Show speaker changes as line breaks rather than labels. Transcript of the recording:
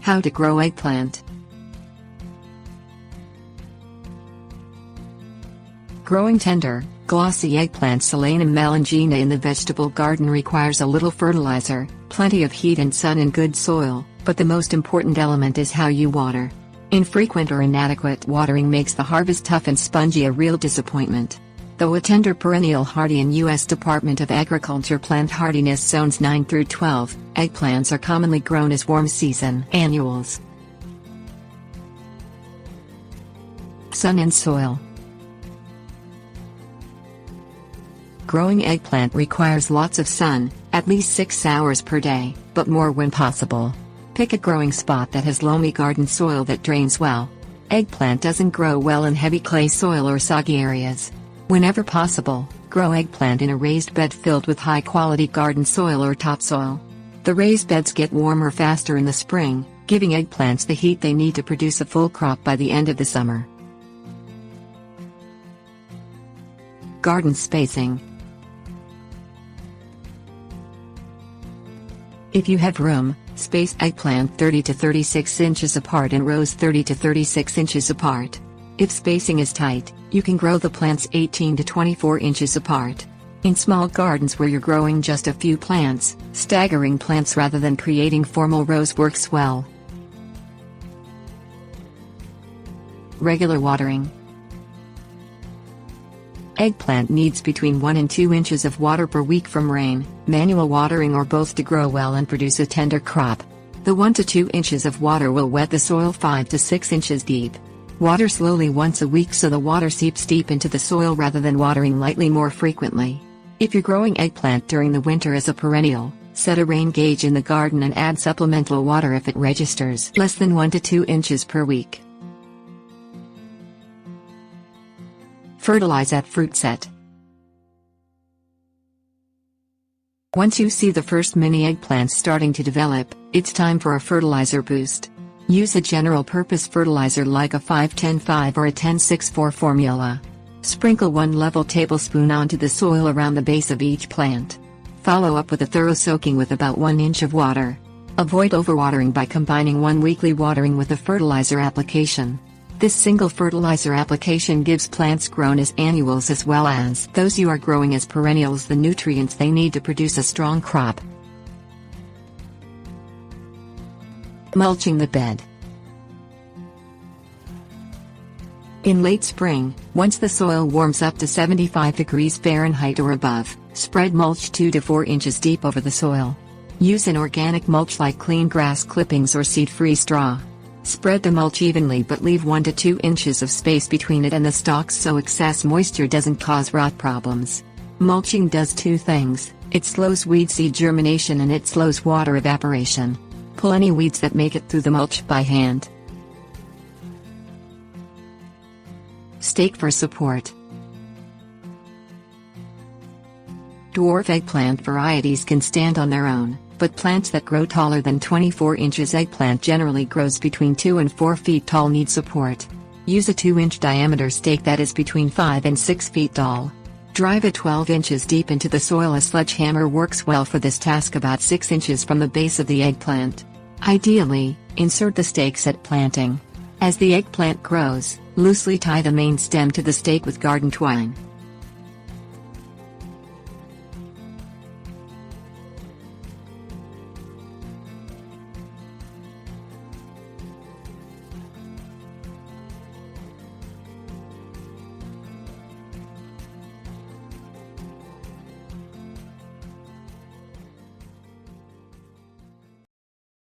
How to grow eggplant. Growing tender, glossy eggplant Solanum melongena in the vegetable garden requires a little fertilizer, plenty of heat and sun and good soil, but the most important element is how you water. Infrequent or inadequate watering makes the harvest tough and spongy, a real disappointment. Though a tender perennial hardy in U.S. Department of Agriculture plant hardiness zones 9 through 12, eggplants are commonly grown as warm season annuals. Sun and soil. Growing eggplant requires lots of sun, at least 6 hours per day, but more when possible. Pick a growing spot that has loamy garden soil that drains well. Eggplant doesn't grow well in heavy clay soil or soggy areas. Whenever possible, grow eggplant in a raised bed filled with high-quality garden soil or topsoil. The raised beds get warmer faster in the spring, giving eggplants the heat they need to produce a full crop by the end of the summer. Garden spacing. If you have room, space eggplant 30 to 36 inches apart in rows 30 to 36 inches apart. If spacing is tight, you can grow the plants 18 to 24 inches apart. In small gardens where you're growing just a few plants, staggering plants rather than creating formal rows works well. Regular watering. Eggplant needs between 1 and 2 inches of water per week from rain, manual watering or both to grow well and produce a tender crop. The 1 to 2 inches of water will wet the soil 5 to 6 inches deep. Water slowly once a week so the water seeps deep into the soil rather than watering lightly more frequently. If you're growing eggplant during the winter as a perennial, set a rain gauge in the garden and add supplemental water if it registers less than 1 to 2 inches per week. Fertilize at fruit set. Once you see the first mini eggplants starting to develop, it's time for a fertilizer boost. Use a general-purpose fertilizer like a 5-10-5 or a 10-6-4 formula. Sprinkle 1 level tablespoon onto the soil around the base of each plant. Follow up with a thorough soaking with about 1 inch of water. Avoid overwatering by combining one weekly watering with a fertilizer application. This single fertilizer application gives plants grown as annuals as well as those you are growing as perennials the nutrients they need to produce a strong crop. Mulching the bed. In late spring, once the soil warms up to 75 degrees Fahrenheit or above, spread mulch 2 to 4 inches deep over the soil. Use an organic mulch like clean grass clippings or seed-free straw. Spread the mulch evenly but leave 1 to 2 inches of space between it and the stalks so excess moisture doesn't cause rot problems. Mulching does 2 things: it slows weed seed germination and it slows water evaporation. Pull any weeds that make it through the mulch by hand. Stake for support. Dwarf eggplant varieties can stand on their own, but plants that grow taller than 24 inches eggplant generally grows between 2 and 4 feet tall need support. Use a 2-inch diameter stake that is between 5 and 6 feet tall. Drive it 12 inches deep into the soil. A sledgehammer works well for this task, about 6 inches from the base of the eggplant. Ideally, insert the stakes at planting. As the eggplant grows, loosely tie the main stem to the stake with garden twine.